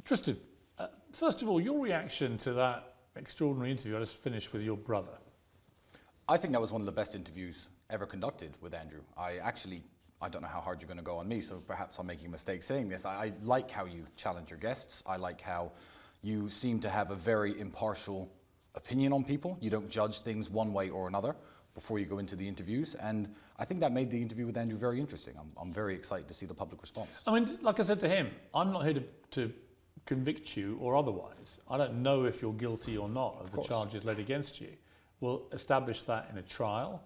Tristan, first of all, your reaction to that extraordinary interview I just finished with your brother. I think that was one of the best interviews ever conducted with Andrew. I don't know how hard you're going to go on me, so perhaps I'm making a mistake saying this. I like how you challenge your guests. I like how you seem to have a very impartial opinion on people. You don't judge things one way or another before you go into the interviews. And I think that made the interview with Andrew very interesting. I'm very excited to see the public response. I mean, like I said to him, I'm not here to convict you or otherwise. I don't know if you're guilty or not of the charges laid against you. We'll establish that in a trial.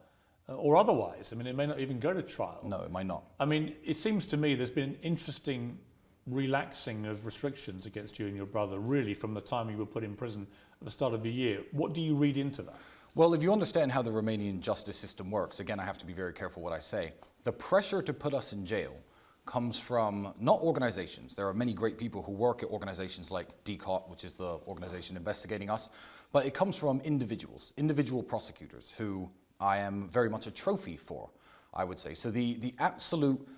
Or otherwise. I mean, it may not even go to trial. No, it might not. I mean, it seems to me there's been an interesting relaxing of restrictions against you and your brother, really, from the time you were put in prison at the start of the year. What do you read into that? Well, if you understand how the Romanian justice system works, again, I have to be very careful what I say. The pressure to put us in jail comes from not organizations. There are many great people who work at organizations like tate, which is the organization investigating us, but it comes from individual prosecutors who I am very much a trophy for, I would say. So the absolute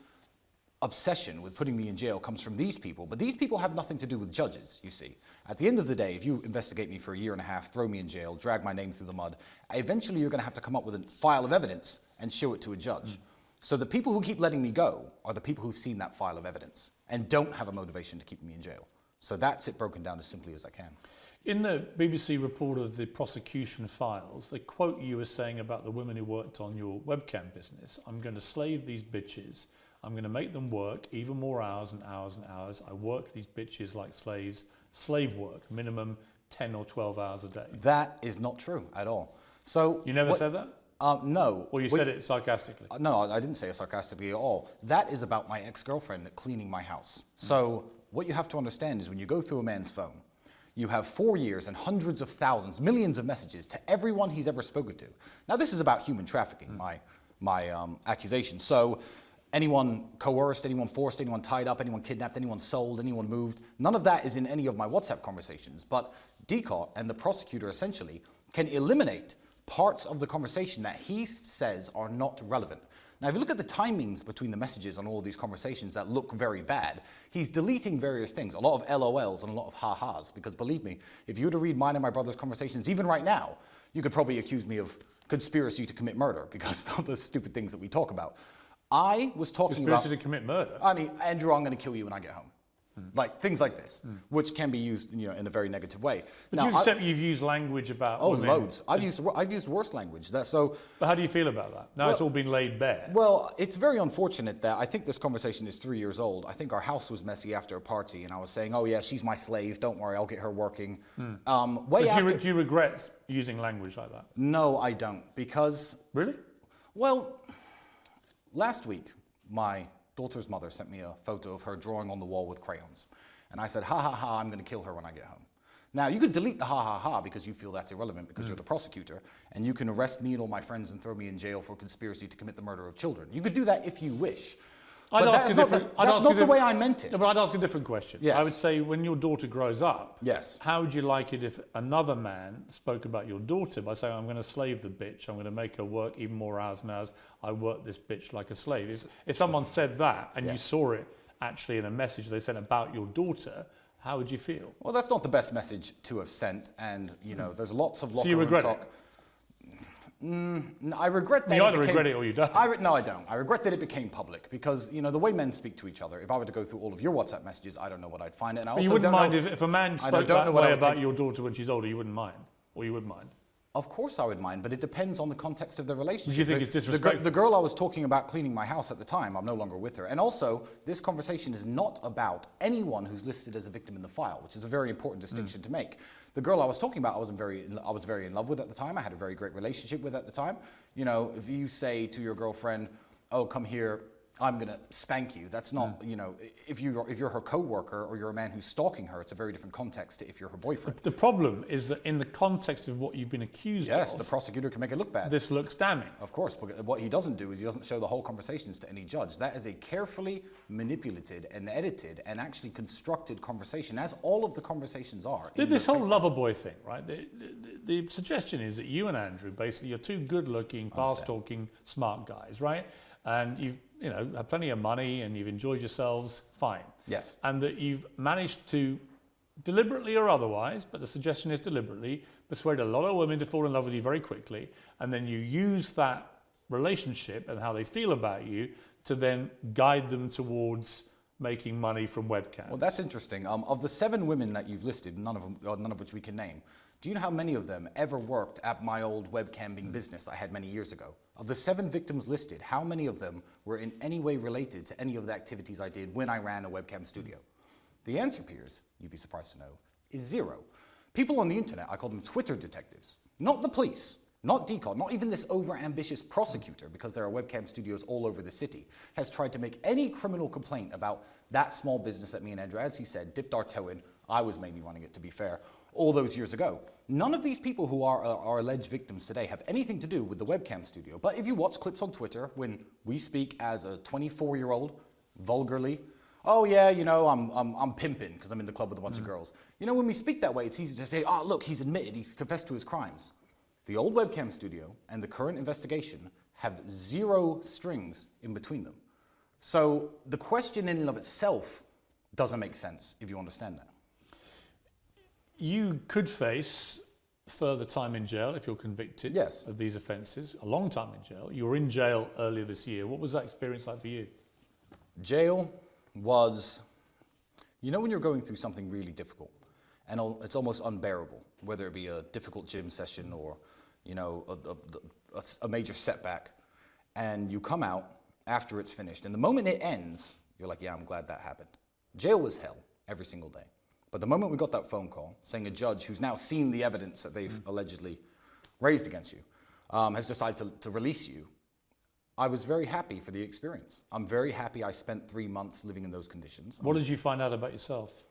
obsession with putting me in jail comes from these people, but these people have nothing to do with judges, you see. At the end of the day, if you investigate me for a year and a half, throw me in jail, drag my name through the mud, eventually you're going to have to come up with a file of evidence and show it to a judge. So the people who keep letting me go are the people who've seen that file of evidence and don't have a motivation to keep me in jail. So that's it broken down as simply as I can. In the BBC report of the prosecution files, they quote you as saying about the women who worked on your webcam business, I'm going to slave these bitches, I'm going to make them work even more hours and hours and hours. I work these bitches like slaves, slave work, minimum 10 or 12 hours a day. That is not true at all. So you never said that? No. Or you said it sarcastically? No, I didn't say it sarcastically at all. That is about my ex-girlfriend cleaning my house. So what you have to understand is when you go through a man's phone, you have 4 years and hundreds of thousands, millions of messages to everyone he's ever spoken to. Now this is about human trafficking, my accusation. So anyone coerced, anyone forced, anyone tied up, anyone kidnapped, anyone sold, anyone moved, none of that is in any of my WhatsApp conversations. But Decot and the prosecutor essentially can eliminate parts of the conversation that he says are not relevant. Now, if you look at the timings between the messages on all of these conversations that look very bad, he's deleting various things, a lot of LOLs and a lot of ha-has, because believe me, if you were to read mine and my brother's conversations, even right now, you could probably accuse me of conspiracy to commit murder because of the stupid things that we talk about. I was talking about... Conspiracy to commit murder? I mean, Andrew, I'm going to kill you when I get home. Like things like this, which can be used, in a very negative way. But now, do you accept you've used language about women? Loads. I've used worse language. But how do you feel about that? Now it's all been laid bare. Well, it's very unfortunate that I think this conversation is 3 years old. I think our house was messy after a party, and I was saying, "Oh yeah, she's my slave. Don't worry, I'll get her working." Do you regret using language like that? No, I don't, because really, well, last week my daughter's mother sent me a photo of her drawing on the wall with crayons. And I said, ha ha ha, I'm going to kill her when I get home. Now, you could delete the ha ha ha because you feel that's irrelevant because you're the prosecutor, and you can arrest me and all my friends and throw me in jail for conspiracy to commit the murder of children. You could do that if you wish. But that's not the way I meant it. No, but I'd ask a different question. Yes. I would say when your daughter grows up, yes, how would you like it if another man spoke about your daughter by saying, I'm going to slave the bitch, I'm going to make her work even more hours and hours, I work this bitch like a slave. If someone said that and you saw it actually in a message they sent about your daughter, how would you feel? Well, that's not the best message to have sent, and there's lots of locker room regret talk. It? I regret that. You either regret it or you don't. No, I don't. I regret that it became public because, the way men speak to each other, if I were to go through all of your WhatsApp messages, I don't know what I'd find. And I also you wouldn't don't mind know, if a man spoke that way about your daughter when she's older, you wouldn't mind? Or you would mind? Of course I would mind, but it depends on the context of the relationship. Do you think it's disrespectful? The girl I was talking about cleaning my house at the time, I'm no longer with her. And also, this conversation is not about anyone who's listed as a victim in the file, which is a very important distinction to make. The girl I was talking about, I was very in love with at the time. I had a very great relationship with at the time. If you say to your girlfriend, "Oh, come here, I'm gonna spank you," that's not, if you're her co-worker or you're a man who's stalking her, it's a very different context to if you're her boyfriend. The problem is that in the context of what you've been accused of, yes, the prosecutor can make it look bad. This looks damning. Of course, but what he doesn't do is he doesn't show the whole conversations to any judge. That is a carefully manipulated and edited and actually constructed conversation, as all of the conversations are. This whole lover boy thing, right? The suggestion is that you and Andrew, basically, you're two good-looking, fast-talking, smart guys, right? And you've have plenty of money and you've enjoyed yourselves, fine. Yes. And that you've managed to deliberately or otherwise, but the suggestion is deliberately, persuade a lot of women to fall in love with you very quickly, and then you use that relationship and how they feel about you to then guide them towards making money from webcams. Well, that's interesting. Of the 7 women that you've listed, none of which we can name, do you know how many of them ever worked at my old webcamming business I had many years ago? Of the 7 victims listed, how many of them were in any way related to any of the activities I did when I ran a webcam studio? The answer, Piers, you'd be surprised to know, is 0. People on the internet, I call them Twitter detectives, not the police, not DCOD, not even this over-ambitious prosecutor, because there are webcam studios all over the city, has tried to make any criminal complaint about that small business that me and Andrew, as he said, dipped our toe in. I was mainly running it, to be fair, all those years ago. None of these people who are alleged victims today have anything to do with the webcam studio. But if you watch clips on Twitter, when we speak as a 24-year-old, vulgarly, oh yeah, you know, I'm pimping because I'm in the club with a bunch of girls. You know, when we speak that way, it's easy to say, oh, look, he's admitted, he's confessed to his crimes. The old webcam studio and the current investigation have 0 strings in between them. So the question in and of itself doesn't make sense, if you understand that. You could face further time in jail if you're convicted of these offences, a long time in jail. You were in jail earlier this year. What was that experience like for you? Jail was, you know, when you're going through something really difficult and it's almost unbearable, whether it be a difficult gym session or, you know, a major setback, and you come out after it's finished, and the moment it ends, you're like, yeah, I'm glad that happened. Jail was hell every single day. But the moment we got that phone call saying a judge who's now seen the evidence that they've allegedly raised against you has decided to release you, I was very happy for the experience. I'm very happy I spent 3 months living in those conditions. What did you find out about yourself?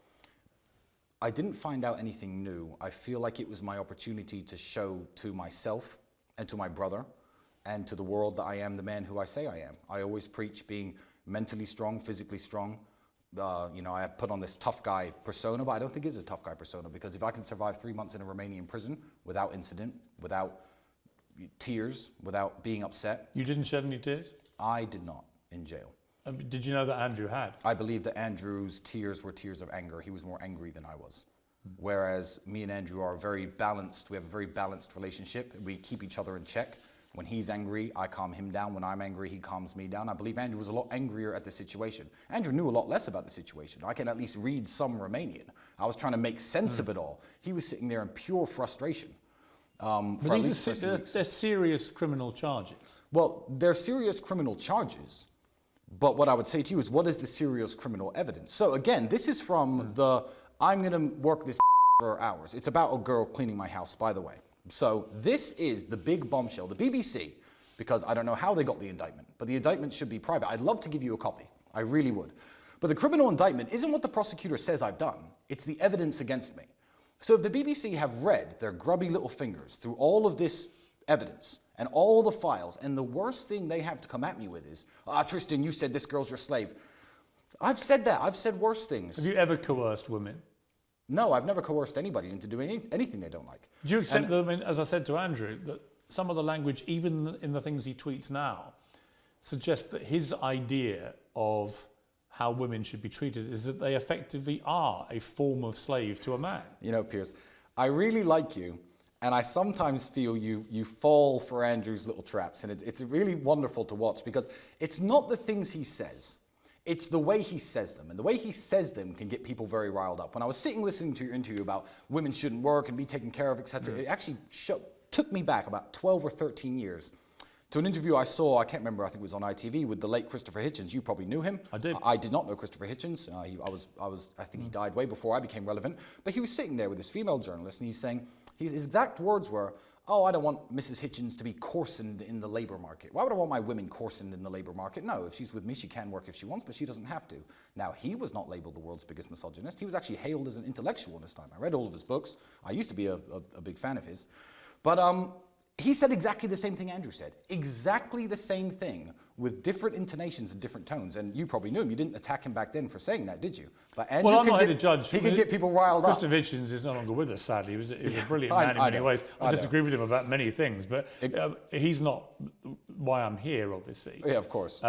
I didn't find out anything new. I feel like it was my opportunity to show to myself and to my brother and to the world that I am the man who I say I am. I always preach being mentally strong, physically strong. You know, I put on this tough guy persona, but I don't think it's a tough guy persona, because if I can survive 3 months in a Romanian prison without incident, without tears, without being upset. You didn't shed any tears? I did not in jail. Did you know that Andrew had? I believe that Andrew's tears were tears of anger. He was more angry than I was. Whereas me and Andrew are very balanced. We have a very balanced relationship. We keep each other in check. When he's angry, I calm him down. When I'm angry, he calms me down. I believe Andrew was a lot angrier at the situation. Andrew knew a lot less about the situation. I can at least read some Romanian. I was trying to make sense of it all. He was sitting there in pure frustration. But they're serious criminal charges. Well, they're serious criminal charges. But what I would say to you is, what is the serious criminal evidence? So again, this is from the, I'm going to work this for hours. It's about a girl cleaning my house, by the way. So this is the big bombshell. The BBC, because I don't know how they got the indictment, but the indictment should be private. I'd love to give you a copy. I really would. But the criminal indictment isn't what the prosecutor says I've done. It's the evidence against me. So if the BBC have read their grubby little fingers through all of this evidence and all the files, and the worst thing they have to come at me with is, Tristan, you said this girl's your slave. I've said that. I've said worse things. Have you ever coerced women? No, I've never coerced anybody into doing anything they don't like. Do you accept that, I mean, as I said to Andrew, that some of the language, even in the things he tweets now, suggests that his idea of how women should be treated is that they effectively are a form of slave to a man? You know, Piers, I really like you, and I sometimes feel you fall for Andrew's little traps, and it's really wonderful to watch, because it's not the things he says. It's the way he says them, and the way he says them can get people very riled up. When I was sitting listening to your interview about women shouldn't work and be taken care of, etc., it actually took me back about 12 or 13 years to an interview I saw, I can't remember, I think it was on ITV, with the late Christopher Hitchens. You probably knew him. I did. I did not know Christopher Hitchens. I think he died way before I became relevant. But he was sitting there with this female journalist, and he's saying, his exact words were, oh, I don't want Mrs. Hitchens to be coarsened in the labor market. Why would I want my women coarsened in the labor market? No, if she's with me, she can work if she wants, but she doesn't have to. Now, he was not labeled the world's biggest misogynist. He was actually hailed as an intellectual in his time. I read all of his books. I used to be a big fan of his. But he said exactly the same thing Andrew said. Exactly the same thing with different intonations and different tones. And you probably knew him. You didn't attack him back then for saying that, did you? But Andrew, well, I'm not here to judge. He can get people riled up. Christopher Hitchens is no longer with us, sadly. He was a brilliant man in many ways. I disagree with him about many things, but he's not why I'm here, obviously. Yeah, of course.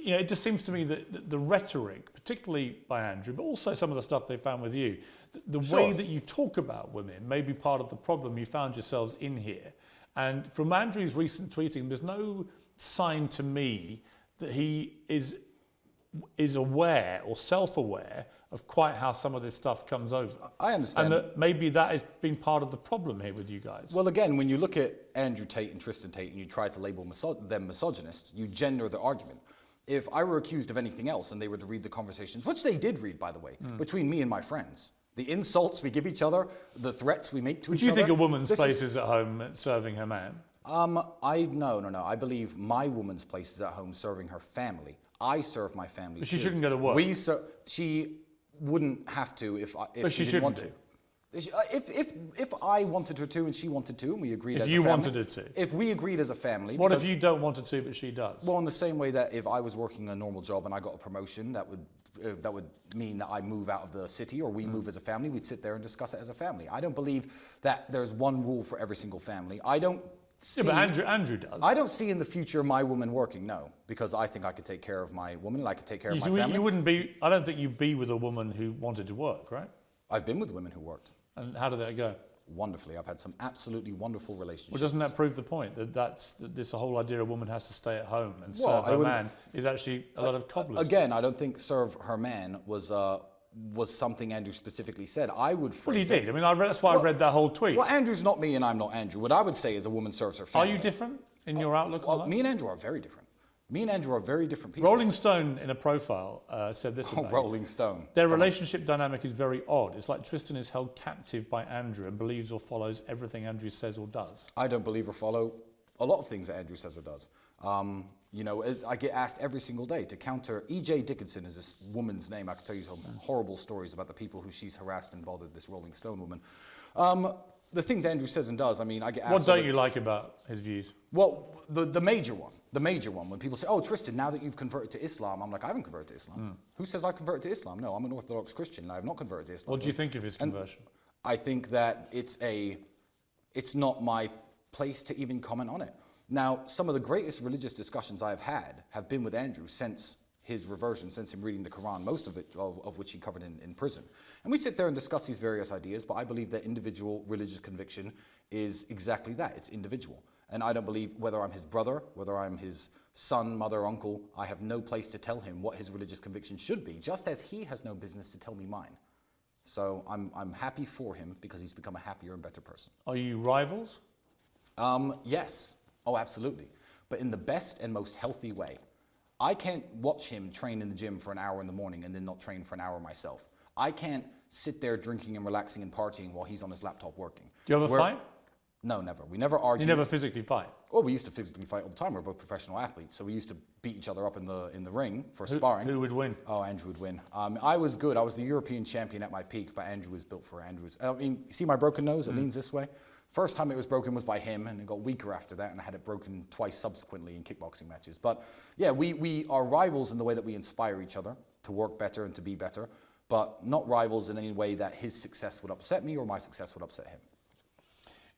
it just seems to me that the rhetoric, particularly by Andrew, but also some of the stuff they found with you, the way that you talk about women may be part of the problem you found yourselves in here. And from Andrew's recent tweeting, there's no sign to me that he is aware or self-aware of quite how some of this stuff comes over. I understand. And that maybe that has been part of the problem here with you guys. Well, again, when you look at Andrew Tate and Tristan Tate and you try to label them misogynists, you gender the argument. If I were accused of anything else and they were to read the conversations, which they did read, by the way, between me and my friends, the insults we give each other, the threats we make to each other. Do you think a woman's place is at home serving her man? No. I believe my woman's place is at home serving her family. I serve my family. But she shouldn't go to work. She wouldn't have to if she didn't want shouldn't to. If I wanted her to and she wanted to and we agreed as a family. If you wanted her to. If we agreed as a family. What if you don't want her to but she does? Well, in the same way that if I was working a normal job and I got a promotion, that would mean that I move out of the city or we move as a family, we'd sit there and discuss it as a family. I don't believe that there's one rule for every single family. I don't see... Yeah, but Andrew does. I don't see in the future my woman working, no. Because I think I could take care of my woman and I could take care of my family. You wouldn't be... I don't think you'd be with a woman who wanted to work, right? I've been with women who worked. And how did that go? Wonderfully. I've had some absolutely wonderful relationships. Well, doesn't that prove the point? That this whole idea a woman has to stay at home and serve her man is actually a lot of cobblers. Again, I don't think serve her man was something Andrew specifically said. I would phrase Well, he did. I mean, that's why I read that whole tweet. Well, Andrew's not me and I'm not Andrew. What I would say is a woman serves her family. Are you different in your outlook on that? Me and Andrew are very different. Me and Andrew are very different people. Rolling Stone, in a profile, said this about Rolling Stone. Their relationship dynamic is very odd. It's like Tristan is held captive by Andrew and believes or follows everything Andrew says or does. I don't believe or follow a lot of things that Andrew says or does. I get asked every single day to counter. E.J. Dickinson is this woman's name. I could tell you some horrible stories about the people who she's harassed and bothered, this Rolling Stone woman. The things Andrew says and does, I mean, I get asked... What don't you like about his views? Well, the major one, when people say, oh, Tristan, now that you've converted to Islam, I'm like, I haven't converted to Islam. Who says I converted to Islam? No, I'm an Orthodox Christian and I have not converted to Islam. What do you think of his conversion? I think that it's not my place to even comment on it. Now, some of the greatest religious discussions I have had have been with Andrew since his reversion, since him reading the Quran, most of it, of which he covered in prison. And we sit there and discuss these various ideas, but I believe that individual religious conviction is exactly that, it's individual. And I don't believe whether I'm his brother, whether I'm his son, mother, uncle, I have no place to tell him what his religious conviction should be, just as he has no business to tell me mine. So I'm happy for him because he's become a happier and better person. Are you rivals? Yes. Oh, absolutely. But in the best and most healthy way. I can't watch him train in the gym for an hour in the morning and then not train for an hour myself. I can't sit there drinking and relaxing and partying while he's on his laptop working. Do you ever fight? No, never. We never argue. You never physically fight? Oh, we used to physically fight all the time. We're both professional athletes, so we used to beat each other up in the ring for sparring. Who would win? Oh, Andrew would win. I was good. I was the European champion at my peak, but Andrew was built for Andrew's. I mean, see my broken nose? It leans this way. First time it was broken was by him, and it got weaker after that, and I had it broken twice subsequently in kickboxing matches. But yeah, we are rivals in the way that we inspire each other to work better and to be better, but not rivals in any way that his success would upset me or my success would upset him.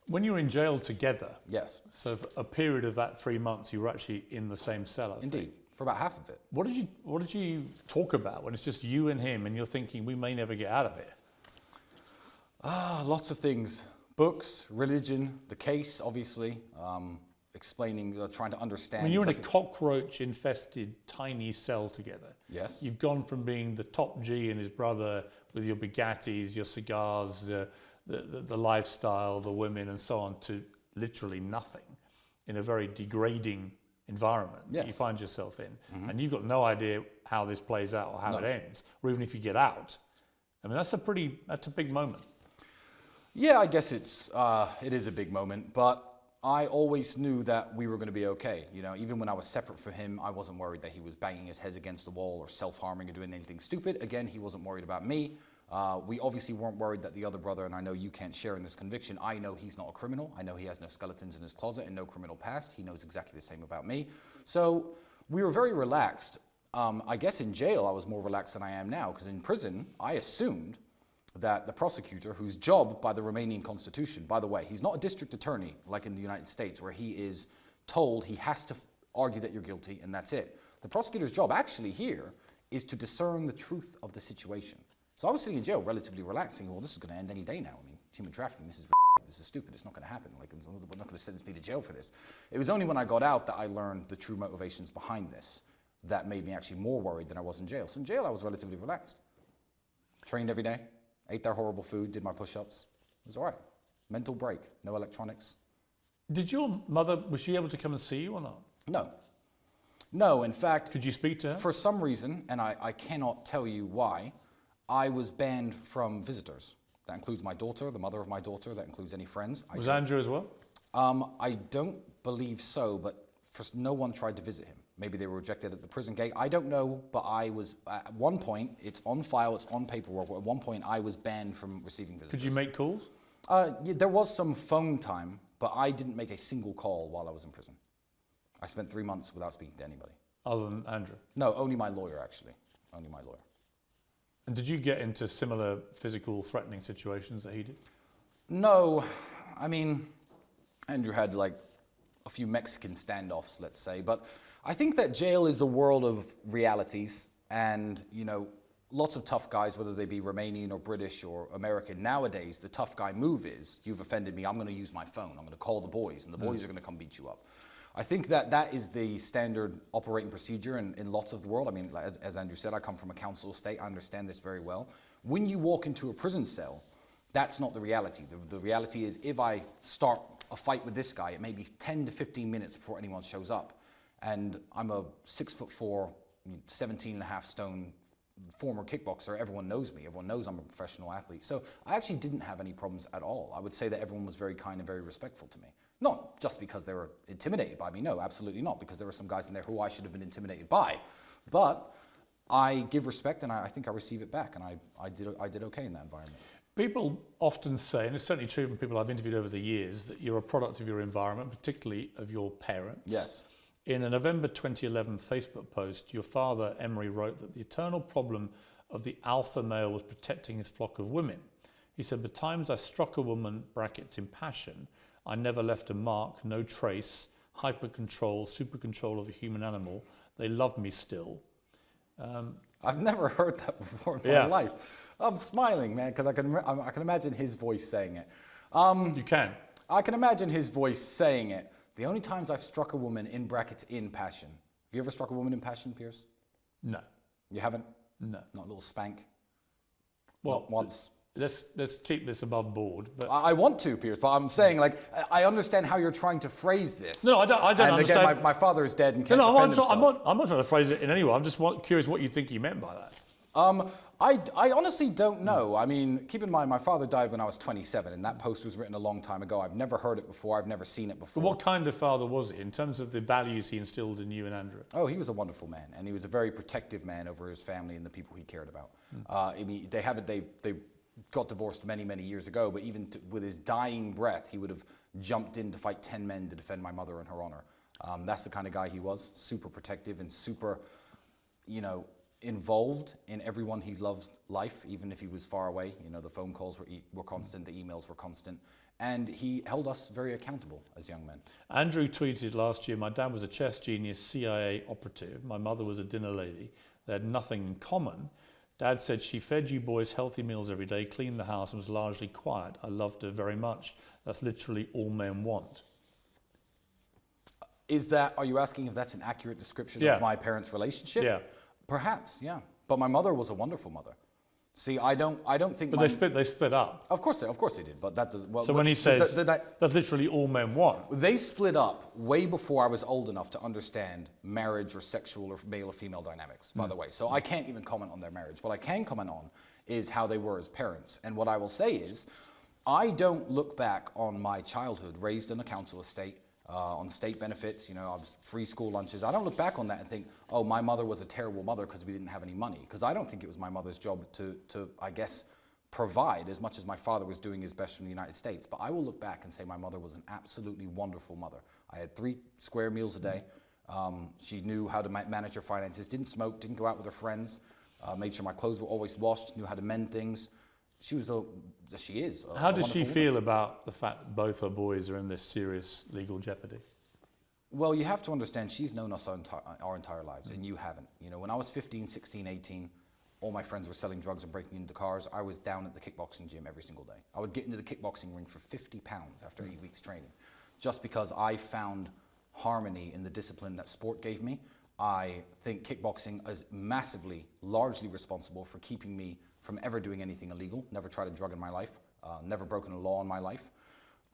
When you were in jail together, yes. So for a period of that 3 months, you were actually in the same cell. I Indeed, think. For about half of it. What did you talk about when it's just you and him, and you're thinking we may never get out of it? Lots of things. Books, religion, the case, obviously, explaining, trying to understand. When you're in a cockroach-infested tiny cell together, yes, you've gone from being the top G and his brother with your Bugattis, your cigars, the lifestyle, the women, and so on, to literally nothing in a very degrading environment that you find yourself in, and you've got no idea how this plays out or how it ends, or even if you get out. I mean, that's a big moment. Yeah, I guess it is a big moment, but I always knew that we were going to be okay. You know, even when I was separate from him, I wasn't worried that he was banging his head against the wall or self-harming or doing anything stupid. Again, he wasn't worried about me. We obviously weren't worried that the other brother, and I know you can't share in this conviction, I know he's not a criminal. I know he has no skeletons in his closet and no criminal past. He knows exactly the same about me. So we were very relaxed. I guess in jail I was more relaxed than I am now, because in prison I assumed that the prosecutor, whose job by the Romanian constitution, by the way, he's not a district attorney like in the United States where he is told he has to argue that you're guilty and that's it. The prosecutor's job actually here is to discern the truth of the situation. So I was sitting in jail relatively relaxed, thinking, well, this is going to end any day now. I mean, human trafficking, this is stupid, it's not going to happen. Like, they're not going to sentence me to jail for this. It was only when I got out that I learned the true motivations behind this that made me actually more worried than I was in jail. So in jail, I was relatively relaxed. Trained every day, ate their horrible food, did my push-ups. It was all right. Mental break, no electronics. Did your mother, was she able to come and see you or not? No. No, in fact... Could you speak to her? For some reason, and I cannot tell you why, I was banned from visitors. That includes my daughter, the mother of my daughter, that includes any friends. Was Andrew as well? I don't believe so, but no one tried to visit him. Maybe they were rejected at the prison gate. I don't know, but I was, at one point, it's on file, it's on paperwork, at one point I was banned from receiving visitors. Could you make calls? Yeah, there was some phone time, but I didn't make a single call while I was in prison. I spent 3 months without speaking to anybody. Other than Andrew? No, only my lawyer, actually. Only my lawyer. And did you get into similar physical threatening situations that he did? No, I mean, Andrew had like a few Mexican standoffs, let's say, but I think that jail is a world of realities, and, you know, lots of tough guys, whether they be Romanian or British or American, nowadays the tough guy move is, you've offended me, I'm going to use my phone, I'm going to call the boys, and the boys are going to come beat you up. I think that that is the standard operating procedure in lots of the world. I mean, as Andrew said, I come from a council state, I understand this very well. When you walk into a prison cell, that's not the reality. The reality is, if I start a fight with this guy, it may be 10 to 15 minutes before anyone shows up. And I'm a 6'4", 17.5 stone former kickboxer. Everyone knows me. Everyone knows I'm a professional athlete. So I actually didn't have any problems at all. I would say that everyone was very kind and very respectful to me. Not just because they were intimidated by me. No, absolutely not. Because there were some guys in there who I should have been intimidated by. But I give respect, and I think I receive it back. And I did okay in that environment. People often say, and it's certainly true from people I've interviewed over the years, that you're a product of your environment, particularly of your parents. Yes. In a November 2011 Facebook post, your father, Emery, wrote that the eternal problem of the alpha male was protecting his flock of women. He said, "The times I struck a woman, brackets, in passion, I never left a mark, no trace, hyper control, super control of a human animal. They love me still." I've never heard that before in my life. I'm smiling, man, because I can imagine his voice saying it. You can. I can imagine his voice saying it. The only times I've struck a woman, in brackets, in passion. Have you ever struck a woman in passion, Piers? No. You haven't? No. Not a little spank? Well, not once? Let's keep this above board. But I want to, Piers, but I'm saying, like, I understand how you're trying to phrase this. No, I don't understand. And again, my father is dead and can't defend himself. I'm not trying to phrase it in any way. I'm just curious what you think he meant by that. I honestly don't know. I mean, keep in mind, my father died when I was 27, and that post was written a long time ago. I've never heard it before. I've never seen it before. But what kind of father was he in terms of the values he instilled in you and Andrew? Oh, he was a wonderful man, and he was a very protective man over his family and the people he cared about. I mean, they got divorced many, many years ago, but even with his dying breath, he would have jumped in to fight 10 men to defend my mother and her honor. That's the kind of guy he was, super protective and super, you know, involved in everyone he loves life, even if he was far away. You know, the phone calls were constant, the emails were constant, and he held us very accountable as young men. Andrew tweeted last year, "My dad was a chess genius, CIA operative. My mother was a dinner lady. They had nothing in common. Dad said she fed you boys healthy meals every day, cleaned the house, and was largely quiet. I loved her very much. That's literally all men want." Are you asking if that's an accurate description of my parents' relationship? Yeah. Perhaps, yeah. But my mother was a wonderful mother. See, I don't think. But they split up. Of course they did. But that does. Well, so when he says that's literally all men want, they split up way before I was old enough to understand marriage or sexual or male or female dynamics. By the way, so I can't even comment on their marriage. What I can comment on is how they were as parents. And what I will say is, I don't look back on my childhood raised in a council estate. On state benefits, you know, I was free school lunches. I don't look back on that and think, oh, my mother was a terrible mother because we didn't have any money. Because I don't think it was my mother's job to, I guess, provide as much as my father was doing his best from the United States. But I will look back and say my mother was an absolutely wonderful mother. I had 3 square meals a day. She knew how to manage her finances, didn't smoke, didn't go out with her friends, made sure my clothes were always washed, knew how to mend things. She is. How does she feel about the fact that both her boys are in this serious legal jeopardy? Well, you have to understand, she's known us our entire lives, and you haven't. You know, when I was 15, 16, 18, all my friends were selling drugs and breaking into cars. I was down at the kickboxing gym every single day. I would get into the kickboxing ring for 50 pounds after 8 weeks training, just because I found harmony in the discipline that sport gave me. I think kickboxing is massively, largely responsible for keeping me from ever doing anything illegal. Never tried a drug in my life, never broken a law in my life.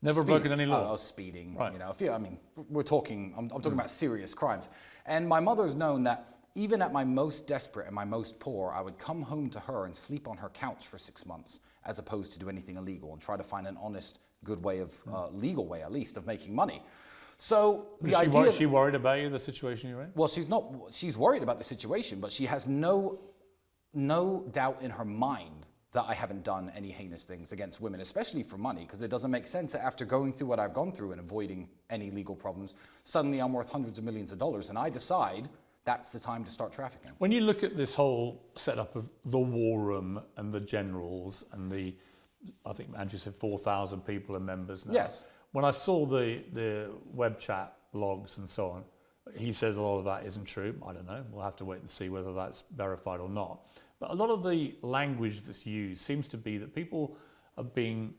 Never broken any law? Speeding, right. You know, I mean, we're talking, I'm talking about serious crimes. And my mother's known that even at my most desperate and my most poor, I would come home to her and sleep on her couch for 6 months, as opposed to do anything illegal, and try to find an honest, good way of, legal way at least, of making money. So Is she worried about you, the situation you're in? Well, she's worried about the situation, but she has no doubt in her mind that I haven't done any heinous things against women, especially for money, because it doesn't make sense that after going through what I've gone through and avoiding any legal problems, suddenly I'm worth hundreds of millions of dollars, and I decide that's the time to start trafficking. When you look at this whole setup of the war room and the generals and I think Andrew said 4,000 people are members now. Yes. When I saw the web chat logs and so on, he says a lot of that isn't true. I don't know. We'll have to wait and see whether that's verified or not. But a lot of the language that's used seems to be that people are being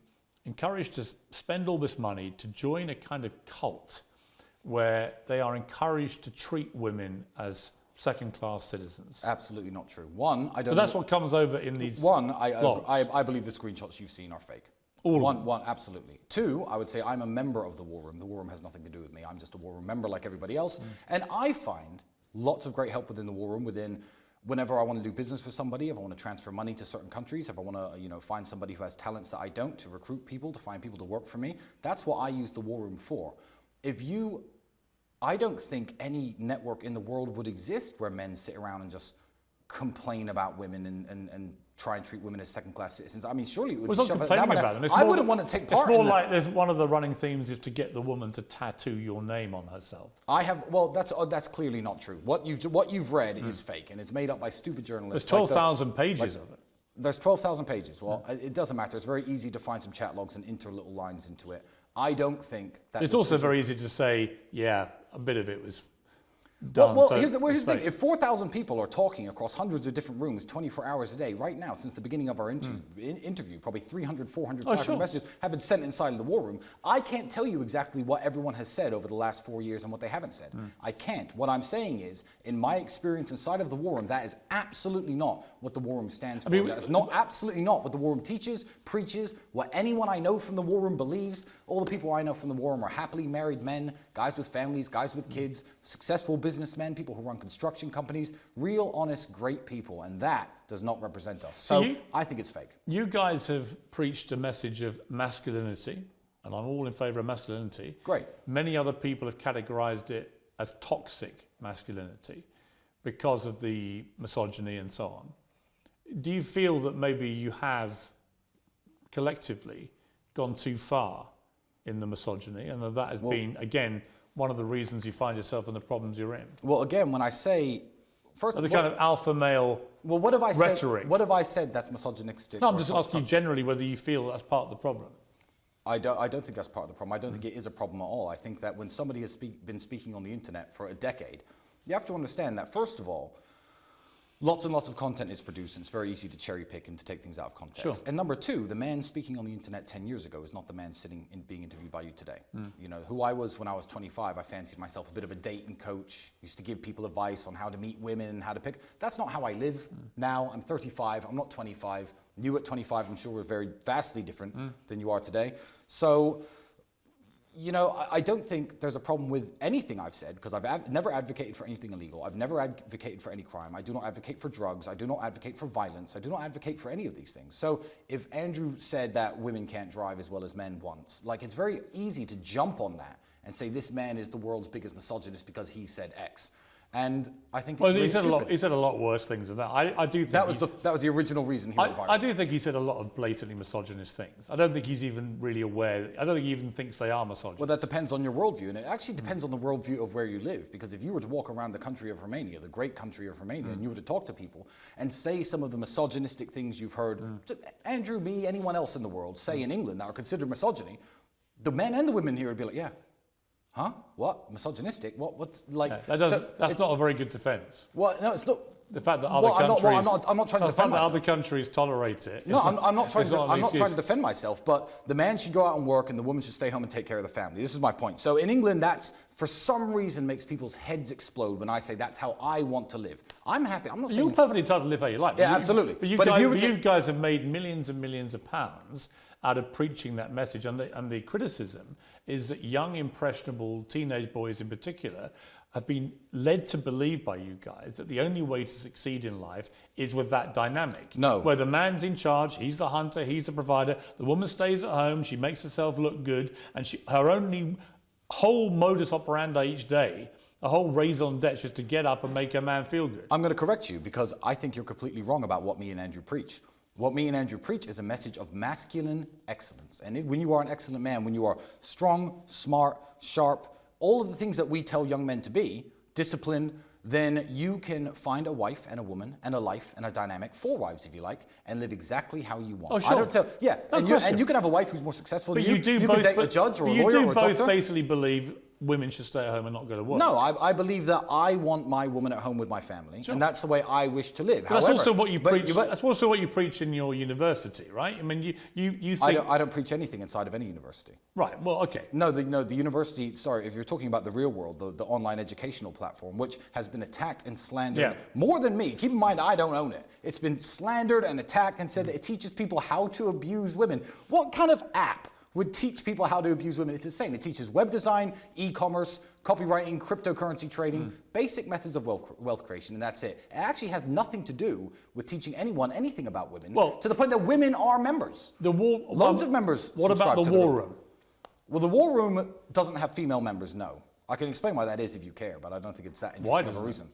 encouraged to spend all this money to join a kind of cult where they are encouraged to treat women as second-class citizens. Absolutely not true. One, I don't. But that's what comes over in these. One, I believe the screenshots you've seen are fake. One, absolutely. Two, I would say I'm a member of the war room. The war room has nothing to do with me. I'm just a war room member like everybody else. And I find lots of great help within the war room, whenever I want to do business with somebody, if I want to transfer money to certain countries, if I want to, find somebody who has talents that I don't, to recruit people, to find people to work for me. That's what I use the war room for. I don't think any network in the world would exist where men sit around and just complain about women and try and treat women as second-class citizens. I mean, surely it would It's not complaining about them. I wouldn't want to take part in that. It's more like there's one of the running themes is to get the woman to tattoo your name on herself. That's clearly not true. What you've read is fake, and it's made up by stupid journalists. There's 12,000 pages of it. There's 12,000 pages. Well, it doesn't matter. It's very easy to find some chat logs and enter little lines into it. I don't think that. It's also very easy to say, yeah, a bit of it was done. Well, here's the thing. If 4,000 people are talking across hundreds of different rooms 24 hours a day, right now, since the beginning of our interview, probably 300, 400, 500 messages have been sent inside of the war room. I can't tell you exactly what everyone has said over the last 4 years and what they haven't said. I can't. What I'm saying is, in my experience inside of the war room, that is absolutely not what the war room stands for. That is absolutely not what the war room teaches, preaches, what anyone I know from the war room believes. All the people I know from the war room are happily married men, guys with families, guys with kids, successful businessmen, people who run construction companies, real, honest, great people, and that does not represent us. So I think it's fake. You guys have preached a message of masculinity, and I'm all in favour of masculinity. Great. Many other people have categorised it as toxic masculinity because of the misogyny and so on. Do you feel that maybe you have collectively gone too far in the misogyny, and that has been, again, one of the reasons you find yourself in the problems you're in? Well, again, when I say the kind of alpha male rhetoric. What have I said that's misogynistic? No, I'm just asking you generally whether you feel that's part of the problem. I don't think that's part of the problem. I don't think it is a problem at all. I think that when somebody has been speaking on the internet for a decade, you have to understand that, first of all, lots and lots of content is produced, and it's very easy to cherry pick and to take things out of context. Sure. And number two, the man speaking on the internet 10 years ago is not the man sitting and being interviewed by you today. You know, who I was when I was 25, I fancied myself a bit of a dating coach, used to give people advice on how to meet women and how to pick. That's not how I live now. I'm 35, I'm not 25. You at 25, I'm sure we're very vastly different than you are today. So, you know, I don't think there's a problem with anything I've said, because I've never advocated for anything illegal. I've never advocated for any crime. I do not advocate for drugs. I do not advocate for violence. I do not advocate for any of these things. So if Andrew said that women can't drive as well as men once, like, it's very easy to jump on that and say this man is the world's biggest misogynist because he said X. And I think it's really stupid. He said a lot worse things than that. I do think that was the original reason he went viral. I do think he said a lot of blatantly misogynist things. I don't think he's even really aware. I don't think he even thinks they are misogynist. Well, that depends on your worldview, and it actually depends on the worldview of where you live. Because if you were to walk around the country of Romania, the great country of Romania, and you were to talk to people and say some of the misogynistic things you've heard, Andrew, me, anyone else in the world say in England that are considered misogyny, the men and the women here would be like, yeah, Huh? What? Misogynistic? What's like? Yeah, that's not a very good defence. Well, no, it's not. The fact that other countries, I'm not trying to defend myself. Other countries tolerate it. No, I'm not trying to defend myself. But the man should go out and work, and the woman should stay home and take care of the family. This is my point. So in England, that's for some reason makes people's heads explode when I say that's how I want to live. I'm happy. I'm not saying you're perfectly entitled to live how you like. Yeah, absolutely. But you guys have made millions and millions of pounds out of preaching that message, and the criticism is that young, impressionable teenage boys in particular have been led to believe by you guys that the only way to succeed in life is with that dynamic. No. Where the man's in charge, he's the hunter, he's the provider, the woman stays at home, she makes herself look good, and her only whole modus operandi each day, a whole raison d'etre is to get up and make a man feel good. I'm going to correct you because I think you're completely wrong about what me and Andrew preach. What me and Andrew preach is a message of masculine excellence. And when you are an excellent man, when you are strong, smart, sharp, all of the things that we tell young men to be, disciplined, then you can find a wife and a woman and a life and a dynamic, 4 wives if you like, and live exactly how you want. Oh, sure. And you can have a wife who's more successful than you. You can date a judge or a lawyer or a doctor. You do both basically believe women should stay at home and not go to work. No, I believe that I want my woman at home with my family, and that's the way I wish to live. That's also what you preach. That's also what you preach in your university, right? I mean, you think I don't preach anything inside of any university. Right. Well, okay. No, the university. Sorry, if you're talking about the real world, the online educational platform, which has been attacked and slandered more than me. Keep in mind, I don't own it. It's been slandered and attacked and said that it teaches people how to abuse women. What kind of app would teach people how to abuse women? It's insane. It teaches web design, e-commerce, copywriting, cryptocurrency trading, basic methods of wealth creation, and that's it. It actually has nothing to do with teaching anyone anything about women, to the point that women are members. Loads of members. What about the war room? Well, the war room doesn't have female members, no. I can explain why that is if you care, but I don't think it's that interesting of a reason.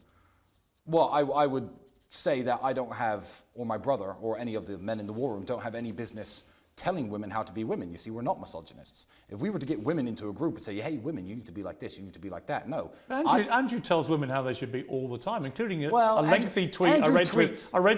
Well, I would say that I don't have, or my brother, or any of the men in the war room don't have any business telling women how to be women. You see, we're not misogynists. If we were to get women into a group and say, hey, women, you need to be like this, you need to be like that, no. Andrew tells women how they should be all the time, including a lengthy tweet I read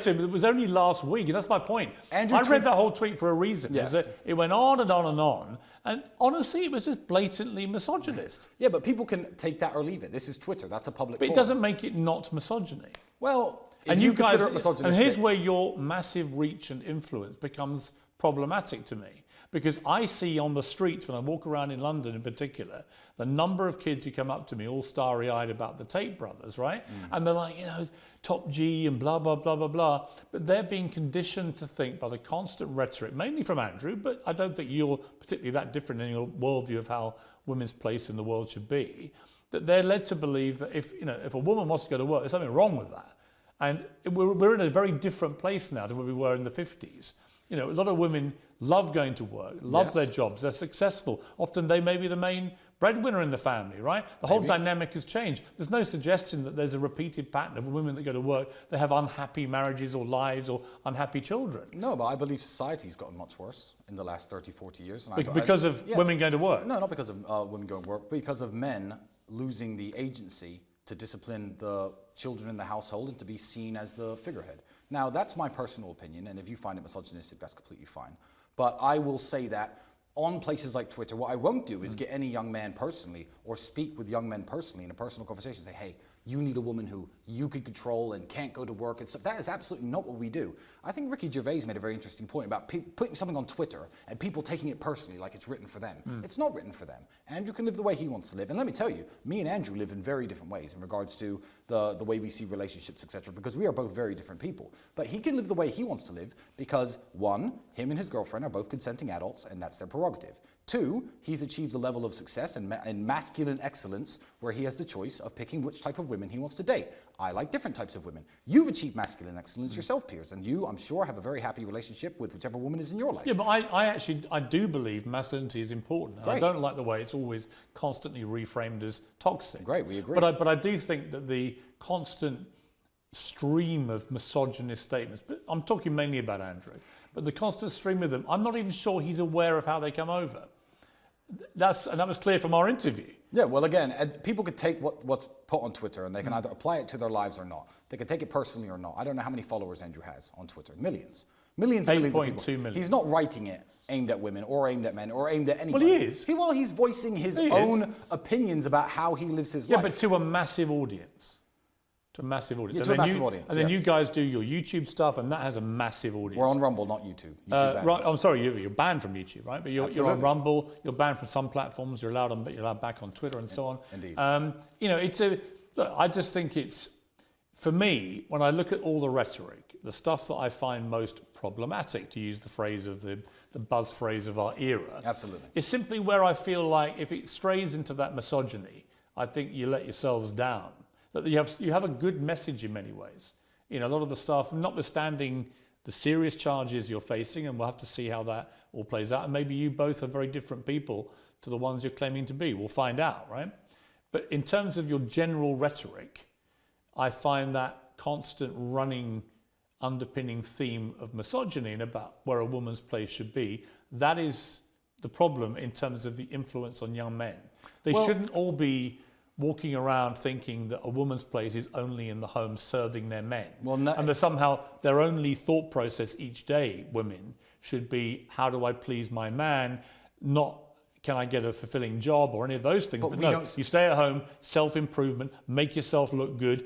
to him. It was only last week, and that's my point. I read that whole tweet for a reason. Yes. That it went on and on and on, and honestly, it was just blatantly misogynist. Yeah, but people can take that or leave it. This is Twitter. That's a public forum. But it doesn't make it not misogyny. Well, and you guys, and here's where your massive reach and influence becomes problematic to me, because I see on the streets when I walk around in London in particular, the number of kids who come up to me all starry-eyed about the Tate brothers, right? And they're like, top G and blah, blah, blah, blah, blah. But they're being conditioned to think by the constant rhetoric, mainly from Andrew, but I don't think you're particularly that different in your worldview of how women's place in the world should be, that they're led to believe that if a woman wants to go to work, there's something wrong with that. And we're in a very different place now to where we were in the 50s. A lot of women love going to work, love their jobs, they're successful. Often they may be the main breadwinner in the family, right? The whole dynamic has changed. There's no suggestion that there's a repeated pattern of women that go to work, they have unhappy marriages or lives or unhappy children. No, but I believe society's gotten much worse in the last 30, 40 years. And because of women going to work? No, not because of women going to work, but because of men losing the agency to discipline the children in the household and to be seen as the figurehead. Now, that's my personal opinion, and if you find it misogynistic, that's completely fine. But I will say that on places like Twitter, what I won't do is get any young man personally or speak with young men personally in a personal conversation, say, hey, you need a woman who you can control and can't go to work. And so that is absolutely not what we do. I think Ricky Gervais made a very interesting point about putting something on Twitter and people taking it personally like it's written for them. It's not written for them. Andrew can live the way he wants to live. And let me tell you, me and Andrew live in very different ways in regards to the way we see relationships, etc., because we are both very different people. But he can live the way he wants to live because, one, him and his girlfriend are both consenting adults, and that's their prerogative. Two, he's achieved a level of success and masculine excellence where he has the choice of picking which type of women he wants to date. I like different types of women. You've achieved masculine excellence yourself, Piers, and you, I'm sure, have a very happy relationship with whichever woman is in your life. Yeah, but I do believe masculinity is important. And I don't like the way it's always constantly reframed as toxic. Great, we agree. But I do think that the constant stream of misogynist statements, but I'm talking mainly about Andrew, but the constant stream of them, I'm not even sure he's aware of how they come over. And that was clear from our interview. Yeah, well, again, people could take what's put on Twitter and they can either apply it to their lives or not. They could take it personally or not. I don't know how many followers Andrew has on Twitter, millions. Millions and millions of 8.2 people. million. He's not writing it aimed at women or aimed at men or aimed at anybody. Well, he is. He's voicing his own opinions about how he lives his life. Yeah, but to a massive audience. To a massive audience. Yeah, to a massive audience, And then you guys do your YouTube stuff, and that has a massive audience. We're on Rumble, not YouTube. Right, I'm sorry, you're banned from YouTube, right? But you're on Rumble, you're banned from some platforms, you're allowed back on Twitter and so on. Indeed. You know, look, I just think it's, for me, when I look at all the rhetoric, the stuff that I find most problematic, to use the phrase of the buzz phrase of our era, absolutely, is simply where I feel like if it strays into that misogyny, I think you let yourselves down. That you have a good message in many ways. You know, a lot of the stuff, notwithstanding the serious charges you're facing, and we'll have to see how that all plays out. And maybe you both are very different people to the ones you're claiming to be. We'll find out, right? But in terms of your general rhetoric, I find that constant running underpinning theme of misogyny and about where a woman's place should be, that is the problem in terms of the influence on young men. They shouldn't all be walking around thinking that a woman's place is only in the home serving their men. And that somehow their only thought process each day, women, should be, how do I please my man, not can I get a fulfilling job or any of those things. But no, you stay at home, self-improvement, make yourself look good,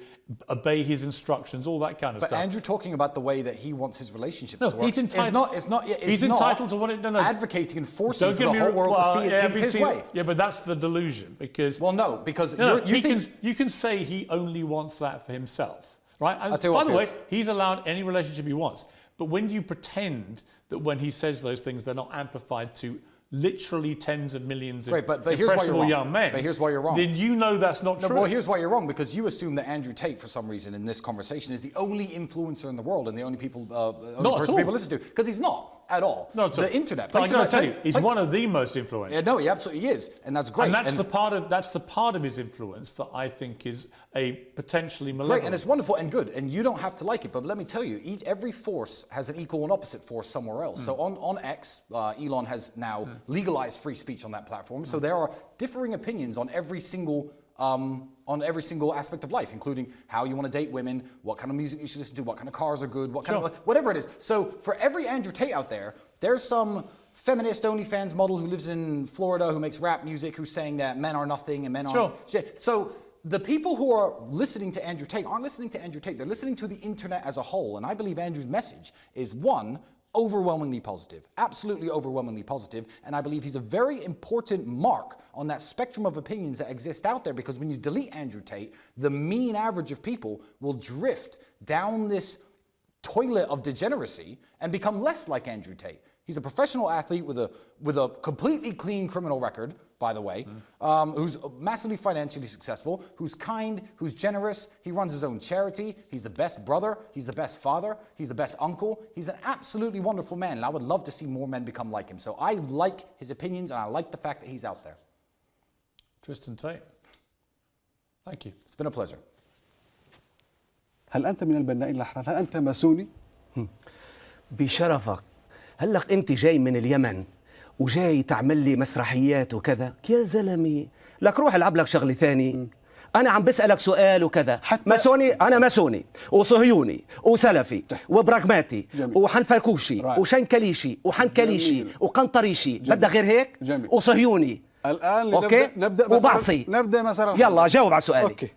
obey his instructions, all that kind of stuff. But Andrew talking about the way that he wants his relationships to work, he's entitled, he's entitled to what it, advocating and forcing for the whole world to see things his way. Yeah, but that's the delusion, because... Well, no, because you can say he only wants that for himself, right? And by the way, he's allowed any relationship he wants. But when you pretend that when he says those things, they're not amplified to literally tens of millions of impressionable young men. But here's why you're wrong. Then you know that's not true. Well, here's why you're wrong, because you assume that Andrew Tate, for some reason, in this conversation, is the only influencer in the world and the only person people listen to. Because he's not at all. Not at all. The internet. But I'm going to tell you, he's one of the most influential. Yeah, no, he absolutely is, and that's great. And that's the part of his influence that I think is a potentially malevolent. Great, and it's wonderful and good, and you don't have to like it. But let me tell you, every force has an equal and opposite force somewhere else. So on X, Elon has now legalized free speech on that platform. So there are differing opinions on every single aspect of life, including how you want to date women, what kind of music you should listen to, what kind of cars are good, what kind of whatever it is. So for every Andrew Tate out there, there's some feminist OnlyFans model who lives in Florida who makes rap music who's saying that men are nothing and men aren't shit. So the people who are listening to Andrew Tate aren't listening to Andrew Tate. They're listening to the internet as a whole. And I believe Andrew's message is, one, overwhelmingly positive, absolutely overwhelmingly positive, and I believe he's a very important mark on that spectrum of opinions that exist out there, because when you delete Andrew Tate, the mean average of people will drift down this toilet of degeneracy and become less like Andrew Tate. He's a professional athlete with a completely clean criminal record, by the way, who's massively financially successful, who's kind, who's generous. He runs his own charity. He's the best brother. He's the best father. He's the best uncle. He's an absolutely wonderful man, and I would love to see more men become like him. So I like his opinions, and I like the fact that he's out there. Tristan Tate, thank you. It's been a pleasure. هل أنت من البنائين الأحرار؟ هل أنت ماسوني؟ بشرفك. هلق أنت جاي من اليمن وجاي تعمل لي مسرحيات وكذا، يا زلمي لك روح العب لك شغله ثاني. انا عم بسالك سؤال وكذا. ماسوني، انا ماسوني وصهيوني وسلفي وبراغماتي وحنفلكوشي وشنكليشي وحنكليشي وقنطريشي. بدك غير هيك؟ جميل. وصهيوني الان اوكي نبدا وبعصي. نبدا مثلا. يلا جاوب على سؤالي. اوكي.